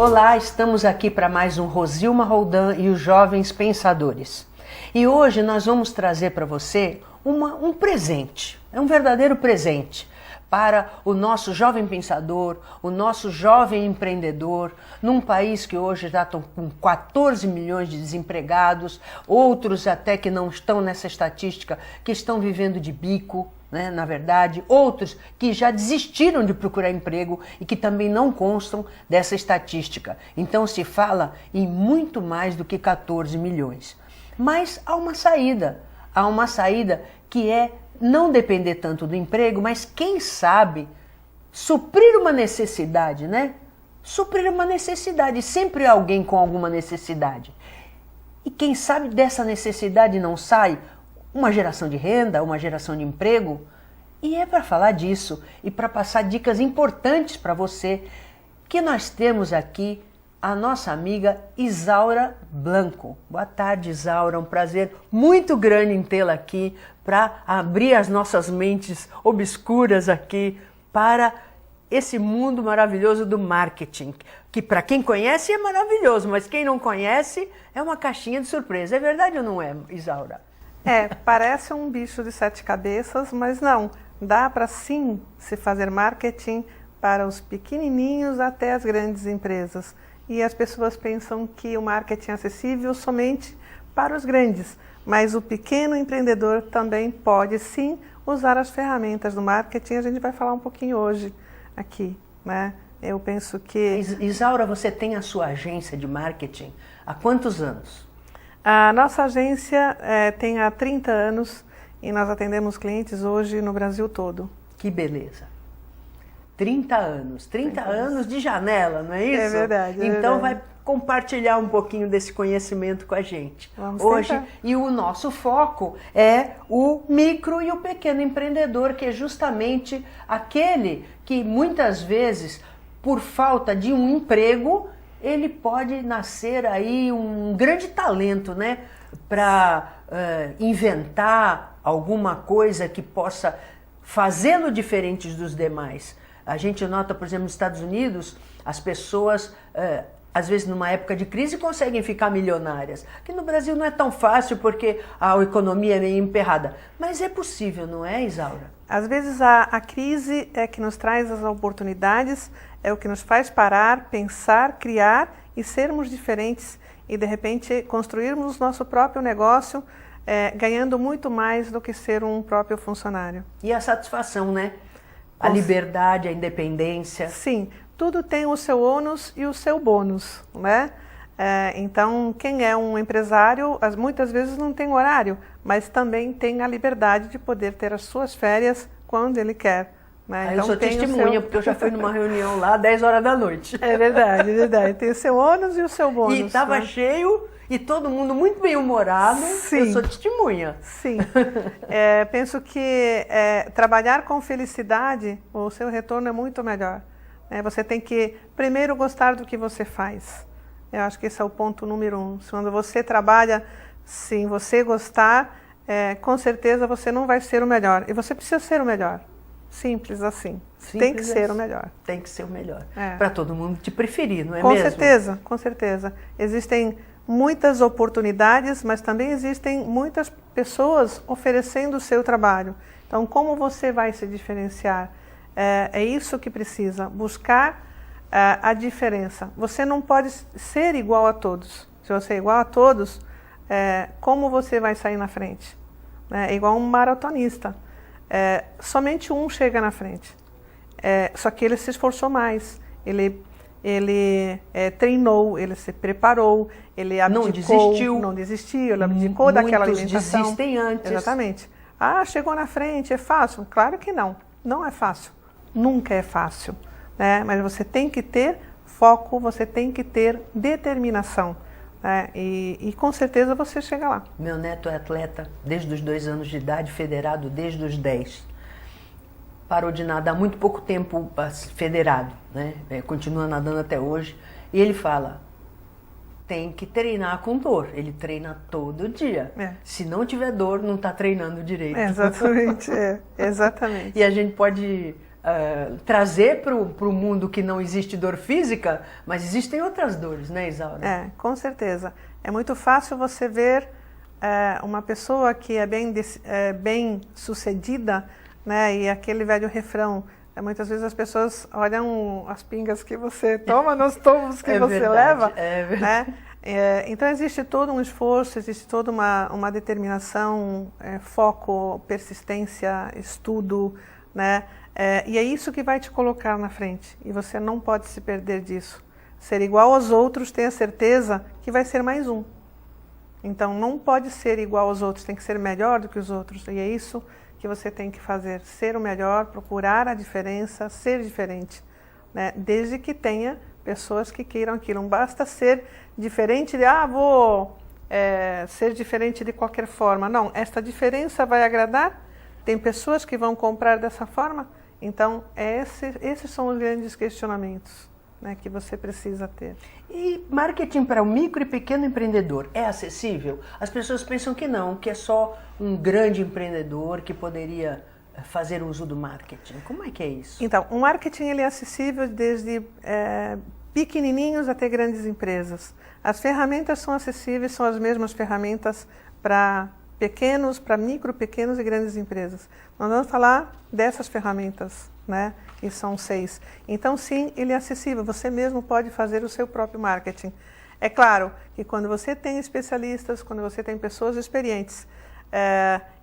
Olá, estamos aqui para mais um Rosilma Roldan e os Jovens Pensadores. E hoje nós vamos trazer para você um presente, é um verdadeiro presente para o nosso jovem pensador, o nosso jovem empreendedor, num país que hoje já estão com 14 milhões de desempregados, outros até que não estão nessa estatística, que estão vivendo de bico, né, na verdade, outros que já desistiram de procurar emprego e que também não constam dessa estatística. Então se fala em muito mais do que 14 milhões. Mas há uma saída que é não depender tanto do emprego, mas quem sabe suprir uma necessidade, né? Suprir uma necessidade, sempre há alguém com alguma necessidade. E quem sabe dessa necessidade não sai uma geração de renda, uma geração de emprego. E é para falar disso e para passar dicas importantes para você que nós temos aqui a nossa amiga Isaura Blanco. Boa tarde, Isaura, um prazer muito grande em tê-la aqui para abrir as nossas mentes obscuras aqui para esse mundo maravilhoso do marketing, que para quem conhece é maravilhoso, mas quem não conhece é uma caixinha de surpresa. É verdade ou não é, Isaura? Parece um bicho de 7 cabeças, mas não. Dá para sim se fazer marketing para os pequenininhos até as grandes empresas. E as pessoas pensam que o marketing é acessível somente para os grandes, mas o pequeno empreendedor também pode sim usar as ferramentas do marketing. A gente vai falar um pouquinho hoje aqui, né? Eu penso que... Isaura, você tem a sua agência de marketing há quantos anos? A nossa agência tem há 30 anos e nós atendemos clientes hoje no Brasil todo. Que beleza! 30 anos, 30 anos de janela, não é isso? É verdade. Então vai compartilhar um pouquinho desse conhecimento com a gente. Vamos hoje. Tentar. E o nosso foco é o micro e o pequeno empreendedor, que é justamente aquele que muitas vezes, por falta de um emprego, ele pode nascer aí um grande talento, né? Para inventar alguma coisa que possa fazê-lo diferente dos demais. A gente nota, por exemplo, nos Estados Unidos, as pessoas, às vezes numa época de crise, conseguem ficar milionárias. Aqui no Brasil não é tão fácil porque a economia é meio emperrada. Mas é possível, não é, Isaura? Às vezes a crise é que nos traz as oportunidades, é o que nos faz parar, pensar, criar e sermos diferentes e, de repente, construirmos nosso próprio negócio, ganhando muito mais do que ser um próprio funcionário. E a satisfação, né? A liberdade, a independência. Sim, tudo tem o seu ônus e o seu bônus, né? Então, quem é um empresário, muitas vezes não tem horário, mas também tem a liberdade de poder ter as suas férias quando ele quer. Né? Então, eu sou testemunha, porque eu já fui numa reunião lá às 10 horas da noite. É verdade, é verdade. Tem o seu ônus e o seu bônus. E estava cheio e todo mundo muito bem-humorado. Sim. Eu sou testemunha. Sim. Penso que trabalhar com felicidade, o seu retorno é muito melhor. Você tem que primeiro gostar do que você faz. Eu acho que esse é o ponto número 1. Quando você trabalha, se você gostar, com certeza você não vai ser o melhor. E você precisa ser o melhor. Simples assim. Tem que ser o melhor. Tem que ser o melhor. Para todo mundo te preferir, não é mesmo? Com certeza, com certeza. Existem muitas oportunidades, mas também existem muitas pessoas oferecendo o seu trabalho. Então, como você vai se diferenciar? É isso que precisa, buscar a diferença. Você não pode ser igual a todos. Se você é igual a todos, como você vai sair na frente? É igual um maratonista. Somente um chega na frente. Só que ele se esforçou mais. Ele treinou, ele se preparou, ele abdicou, não desistiu, ele abdicou daquela alimentação. Muitos desistem antes. Exatamente. Chegou na frente, é fácil? Claro que não, não é fácil, nunca é fácil, né? Mas você tem que ter foco, você tem que ter determinação, né? E com certeza você chega lá. Meu neto é atleta desde os 2 anos de idade, federado desde os 10. Parou de nadar há muito pouco tempo federado, né? Continua nadando até hoje. E ele fala, tem que treinar com dor. Ele treina todo dia. Se não tiver dor, não está treinando direito. Exatamente, exatamente. E a gente pode trazer para o mundo que não existe dor física, mas existem outras dores, né, Isaura? Com certeza. É muito fácil você ver uma pessoa que é bem sucedida, né, e aquele velho refrão, muitas vezes as pessoas olham as pingas que você toma nos tombos que você leva. É verdade. Né? Então existe todo um esforço, existe toda uma determinação, foco, persistência, estudo, né? E é isso que vai te colocar na frente. E você não pode se perder disso. Ser igual aos outros, tenha certeza que vai ser mais um. Então não pode ser igual aos outros, tem que ser melhor do que os outros. E é isso que você tem que fazer. Ser o melhor, procurar a diferença, ser diferente. Né? Desde que tenha pessoas que queiram aquilo. Não basta ser diferente de, vou ser diferente de qualquer forma. Não, esta diferença vai agradar. Tem pessoas que vão comprar dessa forma. Então, esses são os grandes questionamentos, né, que você precisa ter. E marketing para o micro e pequeno empreendedor é acessível? As pessoas pensam que não, que é só um grande empreendedor que poderia fazer uso do marketing. Como é que é isso? Então, o marketing ele é acessível desde pequenininhos até grandes empresas. As ferramentas são acessíveis, são as mesmas ferramentas para micro, pequenos e grandes empresas. Nós vamos falar dessas ferramentas, né? E são 6. Então, sim, ele é acessível. Você mesmo pode fazer o seu próprio marketing. É claro que quando você tem especialistas, quando você tem pessoas experientes,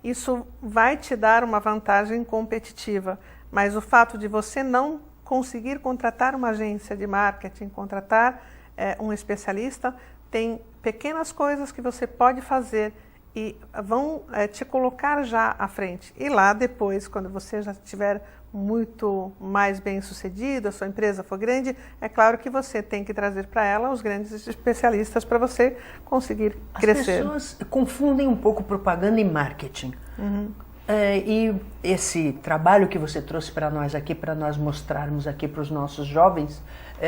isso vai te dar uma vantagem competitiva. Mas o fato de você não conseguir contratar uma agência de marketing, contratar um especialista, tem pequenas coisas que você pode fazer e vão te colocar já à frente. E lá depois, quando você já estiver muito mais bem sucedido, a sua empresa for grande, é claro que você tem que trazer para ela os grandes especialistas para você conseguir crescer. As pessoas confundem um pouco propaganda e marketing. E esse trabalho que você trouxe para nós aqui, para nós mostrarmos aqui para os nossos jovens,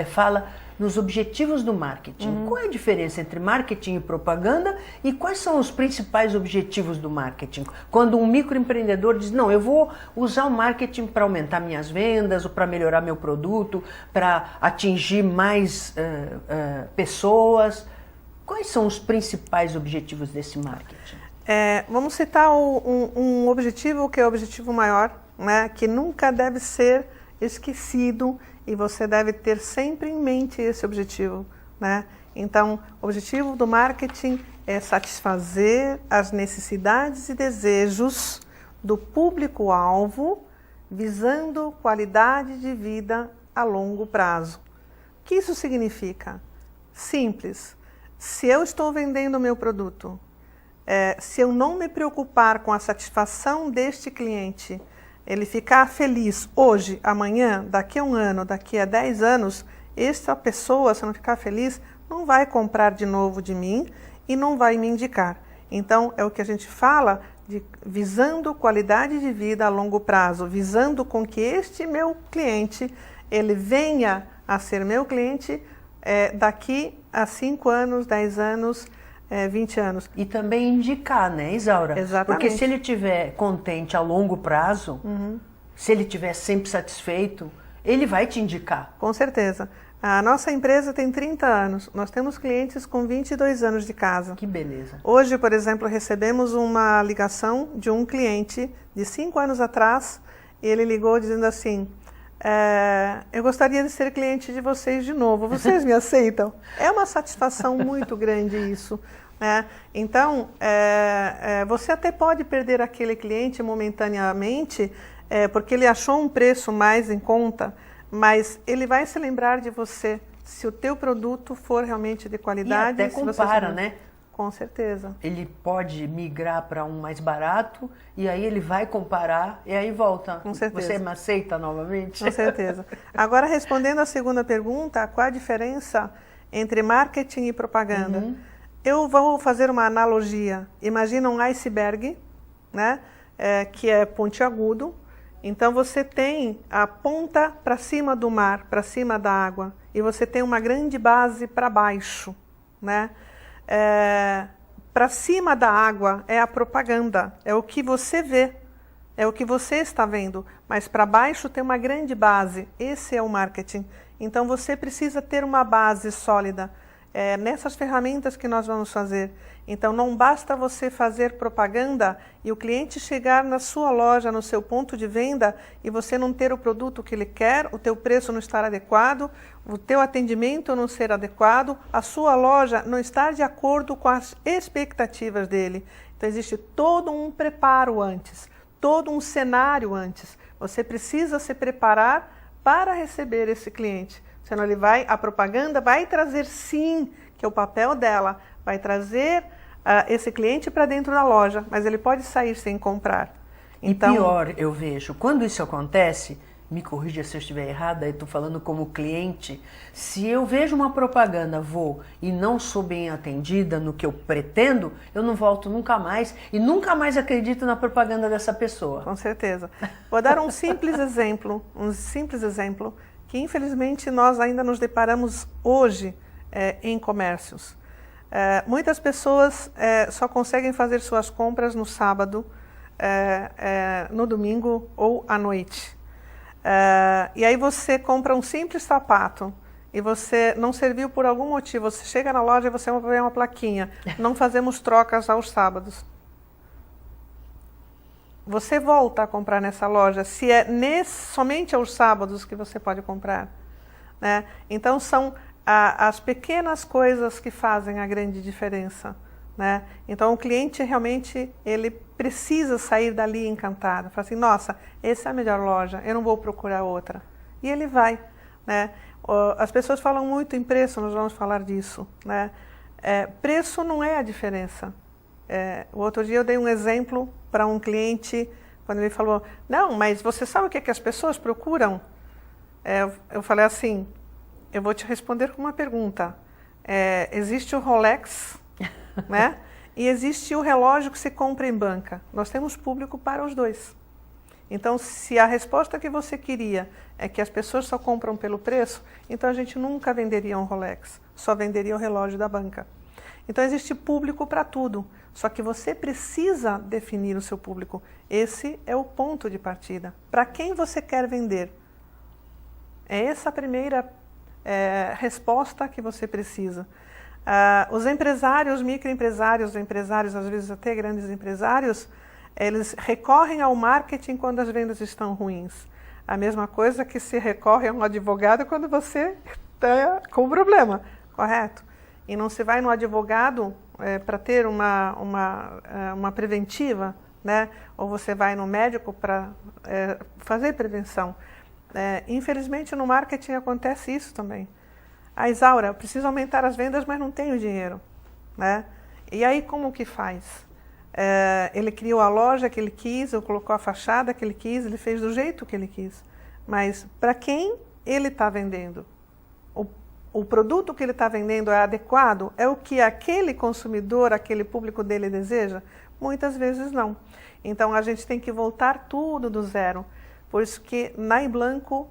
fala nos objetivos do marketing. Qual é a diferença entre marketing e propaganda e quais são os principais objetivos do marketing? Quando um microempreendedor diz, não, eu vou usar o marketing para aumentar minhas vendas, ou para melhorar meu produto, para atingir mais pessoas, quais são os principais objetivos desse marketing? Vamos citar um objetivo que é o objetivo maior, né, que nunca deve ser esquecido e você deve ter sempre em mente esse objetivo, né? Então, o objetivo do marketing é satisfazer as necessidades e desejos do público-alvo, visando qualidade de vida a longo prazo. O que isso significa? Simples. Se eu estou vendendo o meu produto, se eu não me preocupar com a satisfação deste cliente, ele ficar feliz hoje, amanhã, daqui a 1 ano, daqui a 10 anos, essa pessoa, se não ficar feliz, não vai comprar de novo de mim e não vai me indicar. Então, é o que a gente fala de visando qualidade de vida a longo prazo, visando com que este meu cliente, ele venha a ser meu cliente daqui a 5 anos, 10 anos, 20 anos. E também indicar, né, Isaura? Exatamente. Porque se ele estiver contente a longo prazo, se ele estiver sempre satisfeito, ele vai te indicar. Com certeza. A nossa empresa tem 30 anos. Nós temos clientes com 22 anos de casa. Que beleza. Hoje, por exemplo, recebemos uma ligação de um cliente de 5 anos atrás. E ele ligou dizendo assim, eu gostaria de ser cliente de vocês de novo. Vocês me aceitam? É uma satisfação muito grande isso. Então, você até pode perder aquele cliente momentaneamente, porque ele achou um preço mais em conta, mas ele vai se lembrar de você se o teu produto for realmente de qualidade. E até compara, né? Com certeza. Ele pode migrar para um mais barato e aí ele vai comparar e aí volta. Com certeza. Você me aceita novamente? Com certeza. Agora, respondendo à segunda pergunta, qual a diferença entre marketing e propaganda? Eu vou fazer uma analogia. Imagina um iceberg, né, que é pontiagudo. Então, você tem a ponta para cima do mar, para cima da água, e você tem uma grande base para baixo, né? Para cima da água é a propaganda, é o que você vê, é o que você está vendo. mas para baixo tem uma grande base. Esse é o marketing. Então você precisa ter uma base sólida nessas ferramentas que nós vamos fazer. Então não basta você fazer propaganda e o cliente chegar na sua loja, no seu ponto de venda, e você não ter o produto que ele quer, o teu preço não estar adequado, o teu atendimento não ser adequado, a sua loja não estar de acordo com as expectativas dele. Então existe todo um preparo antes, todo um cenário antes. Você precisa se preparar para receber esse cliente. Senão a propaganda vai trazer sim, que é o papel dela, vai trazer esse cliente para dentro da loja, mas ele pode sair sem comprar. Então, e pior, eu vejo, quando isso acontece, me corrija se eu estiver errada, eu estou falando como cliente, se eu vejo uma propaganda, vou e não sou bem atendida no que eu pretendo, eu não volto nunca mais e nunca mais acredito na propaganda dessa pessoa. Com certeza. Vou dar um simples exemplo, que infelizmente nós ainda nos deparamos hoje em comércios. Muitas pessoas só conseguem fazer suas compras no sábado, no domingo ou à noite. E aí você compra um simples sapato e você não serviu por algum motivo, você chega na loja e você vê uma plaquinha, não fazemos trocas aos sábados. Você volta a comprar nessa loja se somente aos sábados que você pode comprar, né? Então são as pequenas coisas que fazem a grande diferença, né? Então o cliente realmente ele precisa sair dali encantado, fala assim, nossa, essa é a melhor loja, eu não vou procurar outra. E ele vai, né? As pessoas falam muito em preço, nós vamos falar disso, né? Preço não é a diferença. O outro dia eu dei um exemplo para um cliente, quando ele falou, não, mas você sabe o que as pessoas procuram? Eu falei assim, eu vou te responder com uma pergunta. Existe o Rolex, né? E existe o relógio que se compra em banca. Nós temos público para os dois. Então, se a resposta que você queria é que as pessoas só compram pelo preço, então a gente nunca venderia um Rolex, só venderia o relógio da banca. Então existe público para tudo, só que você precisa definir o seu público. Esse é o ponto de partida. Para quem você quer vender? É essa a primeira resposta que você precisa. Os empresários, microempresários, empresários, às vezes até grandes empresários, eles recorrem ao marketing quando as vendas estão ruins. A mesma coisa que se recorre a um advogado quando você está com um problema, correto? E não se vai no advogado para ter uma preventiva, né? Ou você vai no médico para fazer prevenção. Infelizmente no marketing acontece isso também. Isaura, eu preciso aumentar as vendas, mas não tenho dinheiro, né? E aí como que faz? Ele criou a loja que ele quis, ou colocou a fachada que ele quis, ele fez do jeito que ele quis. Mas para quem ele está vendendo? O produto que ele está vendendo é adequado? É o que aquele consumidor, aquele público dele deseja? Muitas vezes não. Então a gente tem que voltar tudo do zero. Por isso que na Iblanco,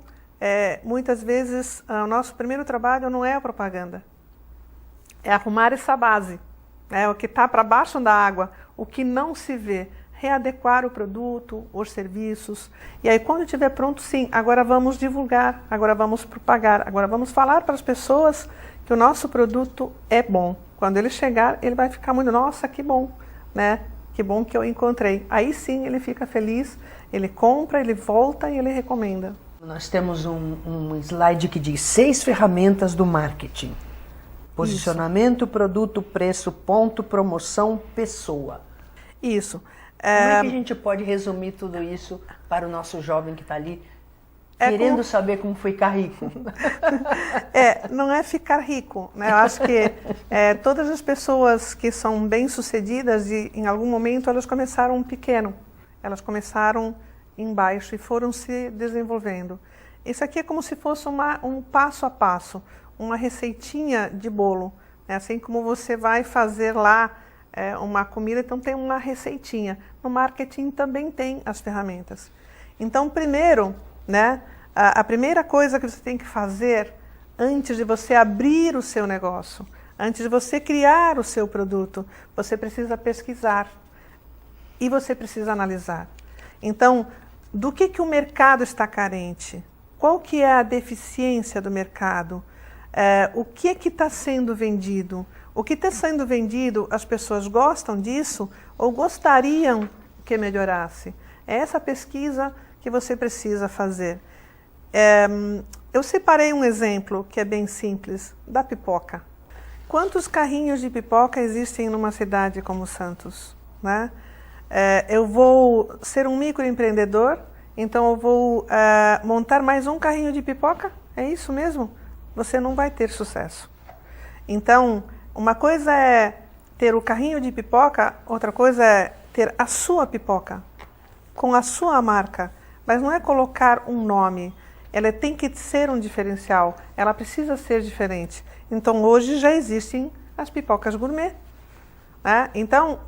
muitas vezes o nosso primeiro trabalho não é a propaganda. É arrumar essa base. O que está para baixo da água, o que não se vê. Readequar o produto, os serviços. E aí quando estiver pronto, sim, agora vamos divulgar, agora vamos propagar, agora vamos falar para as pessoas que o nosso produto é bom. Quando ele chegar, ele vai ficar muito, nossa, que bom, né? Que bom que eu encontrei. Aí sim ele fica feliz, ele compra, ele volta e ele recomenda. Nós temos um slide que diz 6 ferramentas do marketing. Posicionamento, produto, preço, ponto, promoção, pessoa. Isso. Como é que a gente pode resumir tudo isso para o nosso jovem que está ali querendo saber como ficar rico? Não é ficar rico, né? Eu acho que todas as pessoas que são bem-sucedidas, em algum momento elas começaram pequeno, elas começaram embaixo e foram se desenvolvendo. Isso aqui é como se fosse um passo a passo, uma receitinha de bolo, né? Assim como você vai fazer lá uma comida, então tem uma receitinha. No marketing também tem as ferramentas. Então, primeiro, né, a primeira coisa que você tem que fazer antes de você abrir o seu negócio, antes de você criar o seu produto, você precisa pesquisar e você precisa analisar. Então, do que o mercado está carente, qual que é a deficiência do mercado, o que está sendo vendido. O que está sendo vendido, as pessoas gostam disso ou gostariam que melhorasse? É essa pesquisa que você precisa fazer. Eu separei um exemplo que é bem simples, da pipoca. Quantos carrinhos de pipoca existem numa cidade como Santos, né? Eu vou ser um microempreendedor, então eu vou montar mais um carrinho de pipoca? É isso mesmo? Você não vai ter sucesso. Então, uma coisa é ter o carrinho de pipoca, outra coisa é ter a sua pipoca, com a sua marca. Mas não é colocar um nome, ela tem que ser um diferencial, ela precisa ser diferente. Então, hoje já existem as pipocas gourmet. Né? Então,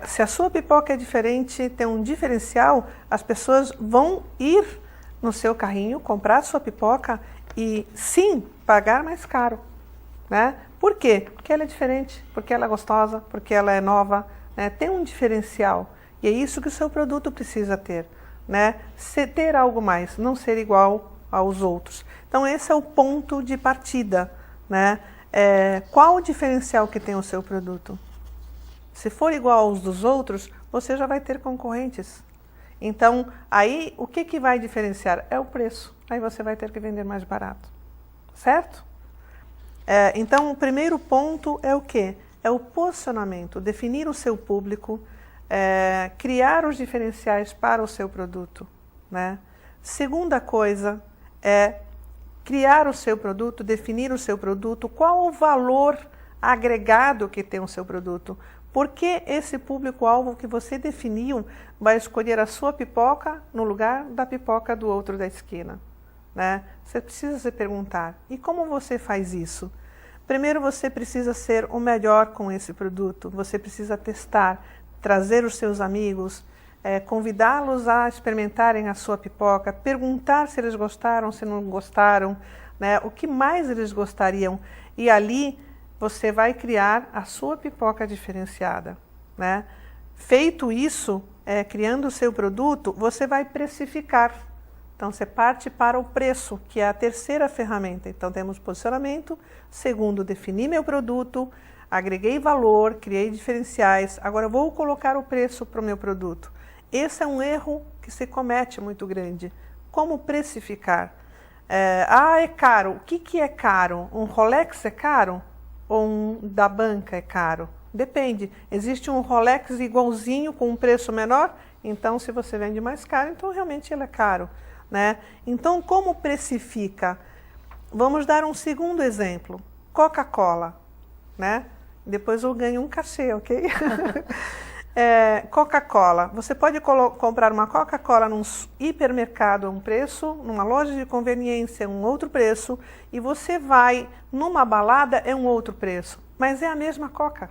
se a sua pipoca é diferente, tem um diferencial, as pessoas vão ir no seu carrinho, comprar a sua pipoca e, sim, pagar mais caro. Né? Por quê? Porque ela é diferente, porque ela é gostosa, porque ela é nova, né? Tem um diferencial. E é isso que o seu produto precisa ter. Né? Ter algo mais, não ser igual aos outros. Então, esse é o ponto de partida. Né? Qual o diferencial que tem o seu produto? Se for igual aos dos outros, você já vai ter concorrentes. Então, aí, o que vai diferenciar? É o preço. Aí você vai ter que vender mais barato. Certo? Então, o primeiro ponto é o quê? É o posicionamento, definir o seu público, criar os diferenciais para o seu produto. Né? Segunda coisa é criar o seu produto, definir o seu produto, qual o valor agregado que tem o seu produto. Porque esse público-alvo que você definiu vai escolher a sua pipoca no lugar da pipoca do outro da esquina. Né? Você precisa se perguntar, e como você faz isso? Primeiro você precisa ser o melhor com esse produto, você precisa testar, trazer os seus amigos, convidá-los a experimentarem a sua pipoca, perguntar se eles gostaram, se não gostaram, né? O que mais eles gostariam. E ali você vai criar a sua pipoca diferenciada. Né? Feito isso, criando o seu produto, você vai precificar. Então, você parte para o preço, que é a terceira ferramenta. Então, temos posicionamento. Segundo, defini meu produto, agreguei valor, criei diferenciais. Agora, eu vou colocar o preço para o meu produto. Esse é um erro que se comete muito grande. Como precificar? É caro. O que é caro? Um Rolex é caro? Ou um da banca é caro? Depende. Existe um Rolex igualzinho com um preço menor? Então, se você vende mais caro, então realmente ele é caro. Né? Então, como precifica? Vamos dar um segundo exemplo. Coca-Cola. Né? Depois eu ganho um cachê, ok? Coca-Cola. Você pode comprar uma Coca-Cola num hipermercado a um preço, numa loja de conveniência um outro preço, e você vai numa balada é um outro preço, mas é a mesma Coca.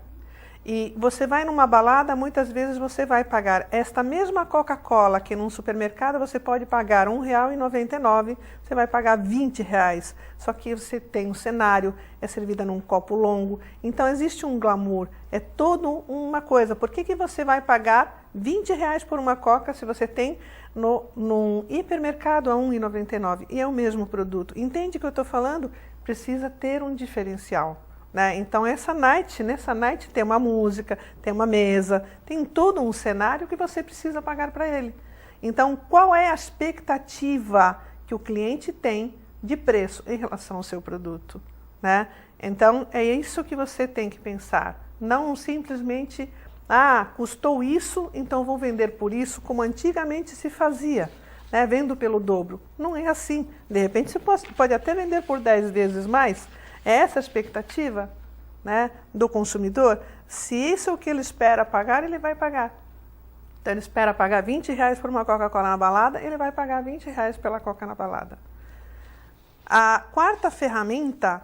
E você vai numa balada, muitas vezes você vai pagar esta mesma Coca-Cola que num supermercado você pode pagar R$1,99, você vai pagar R$20. Só que você tem um cenário, é servida num copo longo, então existe um glamour, é toda uma coisa. Por que você vai pagar R$20 por uma Coca se você tem num hipermercado a R$1,99 e é o mesmo produto? Entende o que eu estou falando? Precisa ter um diferencial. Né? Então, nessa night tem uma música, tem uma mesa, tem todo um cenário que você precisa pagar para ele. Então, qual é a expectativa que o cliente tem de preço em relação ao seu produto? Né? Então, é isso que você tem que pensar. Não simplesmente, custou isso, então vou vender por isso, como antigamente se fazia, né? Vendo pelo dobro. Não é assim. De repente, você pode até vender por 10 vezes mais. É essa a expectativa, né, do consumidor? Se isso é o que ele espera pagar, ele vai pagar. Então, ele espera pagar R$20 por uma Coca-Cola na balada, ele vai pagar R$20 pela Coca na balada. A quarta ferramenta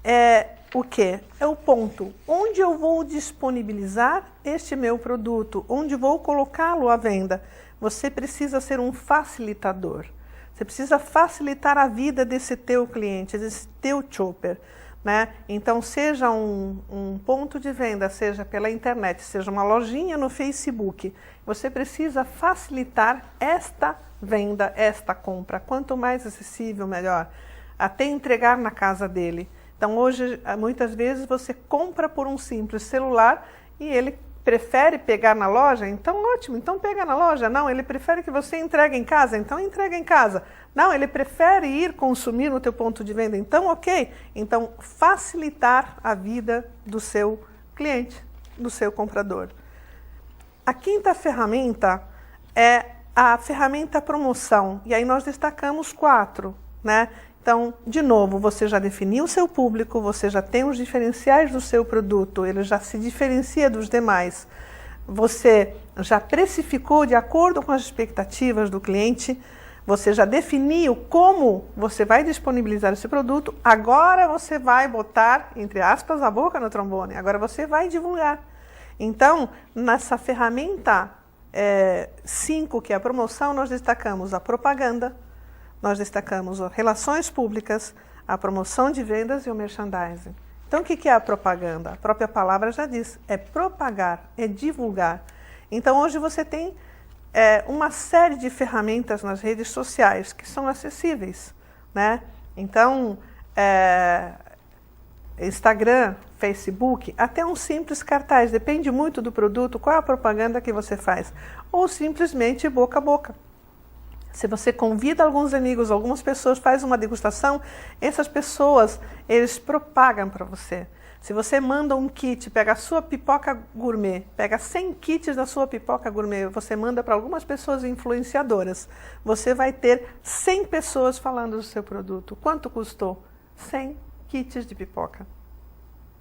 é o quê? É o ponto. Onde eu vou disponibilizar este meu produto? Onde vou colocá-lo à venda? Você precisa ser um facilitador. Você precisa facilitar a vida desse teu cliente, desse teu shopper. né? Então, seja um ponto de venda, seja pela internet, seja uma lojinha no Facebook, você precisa facilitar esta venda, esta compra. Quanto mais acessível, melhor. Até entregar na casa dele. Então, hoje, muitas vezes, você compra por um simples celular e ele prefere pegar na loja, então ótimo, então pega na loja. Não, ele prefere que você entregue em casa, então entrega em casa. Não, ele prefere ir consumir no teu ponto de venda, então ok. Então, facilitar a vida do seu cliente, do seu comprador. A quinta ferramenta é a ferramenta promoção, e aí nós destacamos 4, né? Então, de novo, você já definiu o seu público, você já tem os diferenciais do seu produto, ele já se diferencia dos demais. Você já precificou de acordo com as expectativas do cliente, você já definiu como você vai disponibilizar esse produto, agora você vai botar, entre aspas, a boca no trombone, agora você vai divulgar. Então, nessa ferramenta 5, que é a promoção, nós destacamos a propaganda, nós destacamos as relações públicas, a promoção de vendas e o merchandising. Então, o que é a propaganda? A própria palavra já diz, é propagar, é divulgar. Então, hoje você tem uma série de ferramentas nas redes sociais que são acessíveis, né? Então, Instagram, Facebook, até um simples cartaz, depende muito do produto, qual é a propaganda que você faz. Ou simplesmente boca a boca. Se você convida alguns amigos, algumas pessoas, faz uma degustação, essas pessoas, eles propagam para você. Se você manda um kit, pega a sua pipoca gourmet, pega 100 kits da sua pipoca gourmet, você manda para algumas pessoas influenciadoras, você vai ter 100 pessoas falando do seu produto. Quanto custou? 100 kits de pipoca.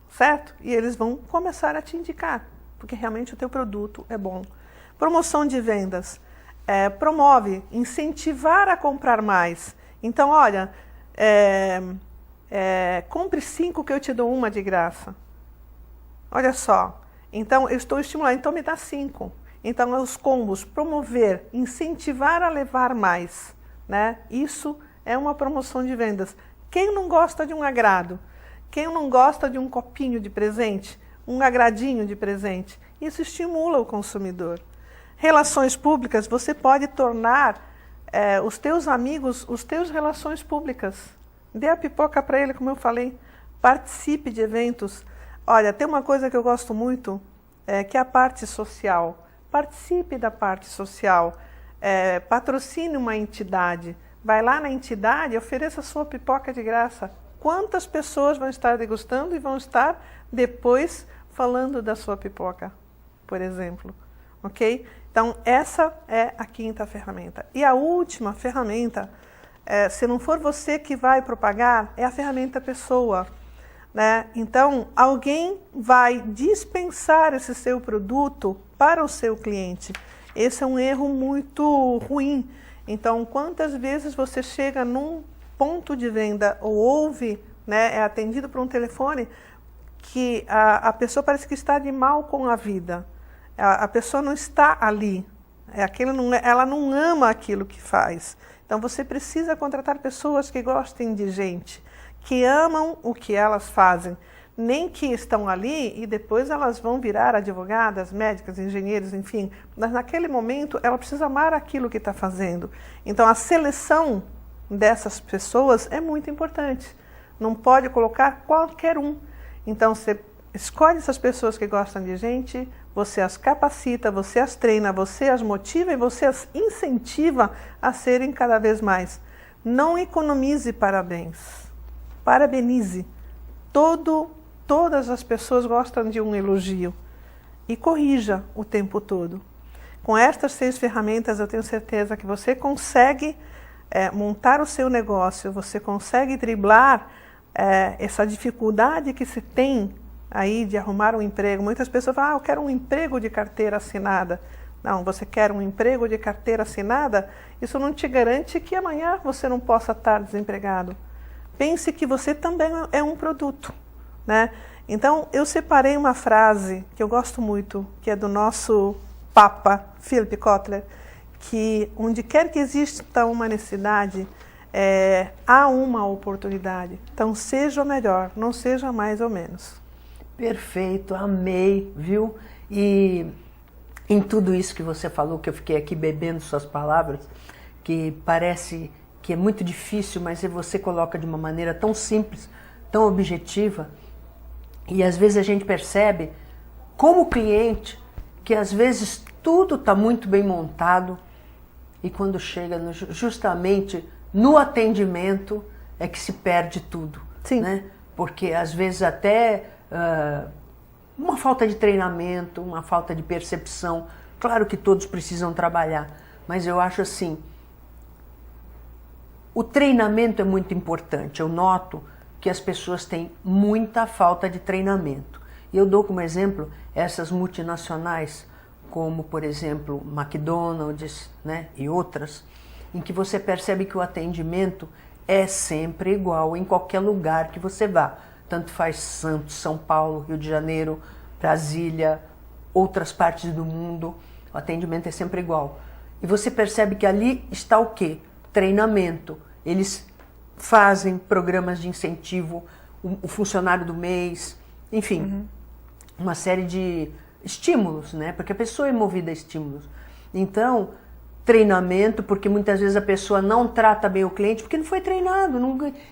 Certo? E eles vão começar a te indicar, porque realmente o teu produto é bom. Promoção de vendas. Promove, incentivar a comprar mais. Então, olha, compre 5 que eu te dou uma de graça. Olha só. Então, eu estou estimulando, então me dá 5. Então, os combos, promover, incentivar a levar mais, né? Isso é uma promoção de vendas. Quem não gosta de um agrado? Quem não gosta de um copinho de presente? Um agradinho de presente? Isso estimula o consumidor. Relações públicas, você pode tornar os teus amigos os teus relações públicas. Dê a pipoca para ele, como eu falei. Participe de eventos. Olha, tem uma coisa que eu gosto muito, que é a parte social. Participe da parte social. Patrocine uma entidade. Vai lá na entidade e ofereça a sua pipoca de graça. Quantas pessoas vão estar degustando e vão estar depois falando da sua pipoca, por exemplo. Ok? Então, essa é a quinta ferramenta. E a última ferramenta, se não for você que vai propagar, é a ferramenta pessoa, né? Então, alguém vai dispensar esse seu produto para o seu cliente. Esse é um erro muito ruim. Então, quantas vezes você chega num ponto de venda ou ouve, né, é atendido por um telefone, que a pessoa parece que está de mal com a vida. A pessoa não está ali, ela não ama aquilo que faz. Então você precisa contratar pessoas que gostem de gente, que amam o que elas fazem, nem que estão ali e depois elas vão virar advogadas, médicas, engenheiros, enfim. Mas naquele momento ela precisa amar aquilo que está fazendo. Então a seleção dessas pessoas é muito importante. Não pode colocar qualquer um. Então você escolhe essas pessoas que gostam de gente, você as capacita, você as treina, você as motiva e você as incentiva a serem cada vez mais. Não economize parabéns. Parabenize. Todas as pessoas gostam de um elogio. E corrija o tempo todo. Com estas 6 ferramentas, eu tenho certeza que você consegue montar o seu negócio, você consegue driblar essa dificuldade que se tem aí de arrumar um emprego. Muitas pessoas falam, eu quero um emprego de carteira assinada. Não, você quer um emprego de carteira assinada? Isso não te garante que amanhã você não possa estar desempregado. Pense que você também é um produto, né? Então, eu separei uma frase que eu gosto muito, que é do nosso Papa, Philip Kotler, que onde quer que exista uma necessidade, há uma oportunidade. Então seja o melhor, não seja mais ou menos. Perfeito, amei, viu? E em tudo isso que você falou, que eu fiquei aqui bebendo suas palavras, que parece que é muito difícil, mas você coloca de uma maneira tão simples, tão objetiva, e às vezes a gente percebe, como cliente, que às vezes tudo está muito bem montado, e quando chega justamente no atendimento é que se perde tudo. Sim. Né? Porque às vezes até uma falta de treinamento, uma falta de percepção, claro que todos precisam trabalhar, mas eu acho assim, o treinamento é muito importante. Eu noto que as pessoas têm muita falta de treinamento. E eu dou como exemplo essas multinacionais, como por exemplo McDonald's, né, e outras, em que você percebe que o atendimento é sempre igual em qualquer lugar que você vá. Tanto faz Santos, São Paulo, Rio de Janeiro, Brasília, outras partes do mundo, o atendimento é sempre igual. E você percebe que ali está o quê? Treinamento. Eles fazem programas de incentivo, o funcionário do mês, enfim, uma série de estímulos, né? Porque a pessoa é movida a estímulos. Então, treinamento, porque muitas vezes a pessoa não trata bem o cliente porque não foi treinado,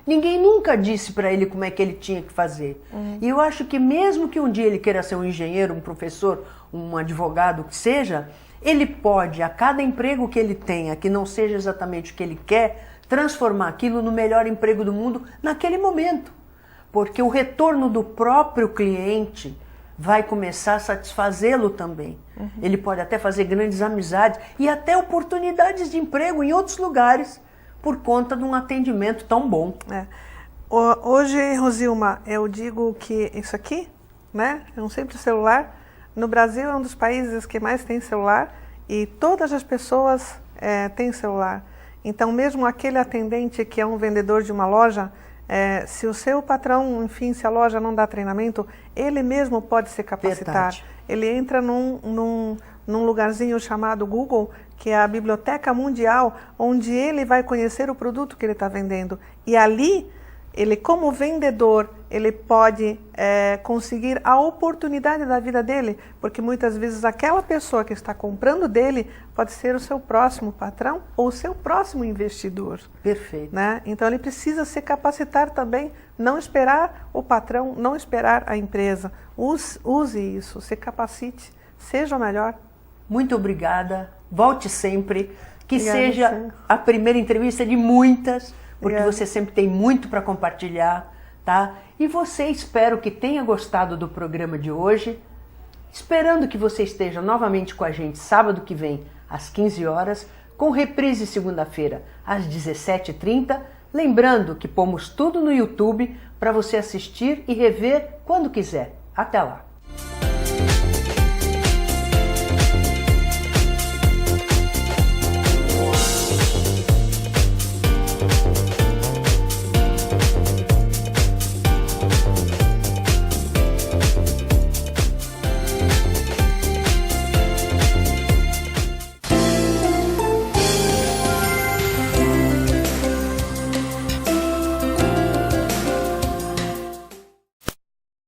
ninguém nunca disse para ele como é que ele tinha que fazer. E eu acho que mesmo que um dia ele queira ser um engenheiro, um professor, um advogado, que seja, ele pode, a cada emprego que ele tenha, que não seja exatamente o que ele quer, transformar aquilo no melhor emprego do mundo naquele momento. Porque o retorno do próprio cliente vai começar a satisfazê-lo também. Ele pode até fazer grandes amizades e até oportunidades de emprego em outros lugares por conta de um atendimento tão bom. Hoje, Rosilma, eu digo que isso aqui, né, é um simples celular. No Brasil é um dos países que mais tem celular e todas as pessoas têm celular. Então, mesmo aquele atendente que é um vendedor de uma loja, se o seu patrão, enfim, se a loja não dá treinamento, ele mesmo pode se capacitar. Verdade. Ele entra num lugarzinho chamado Google, que é a biblioteca mundial, onde ele vai conhecer o produto que ele está vendendo. E ali, ele como vendedor, ele pode conseguir a oportunidade da vida dele, porque muitas vezes aquela pessoa que está comprando dele pode ser o seu próximo patrão ou o seu próximo investidor. Perfeito. Né? Então ele precisa se capacitar também, não esperar o patrão, não esperar a empresa. Use isso, se capacite, seja o melhor. Muito obrigada, volte sempre, que Obrigada, seja sim. a primeira entrevista de muitas, porque Obrigada. você sempre tem muito para compartilhar, tá? E você, espero que tenha gostado do programa de hoje, esperando que você esteja novamente com a gente sábado que vem, às 15 horas, com reprise segunda-feira, às 17h30, lembrando que pomos tudo no YouTube para você assistir e rever quando quiser. Até lá!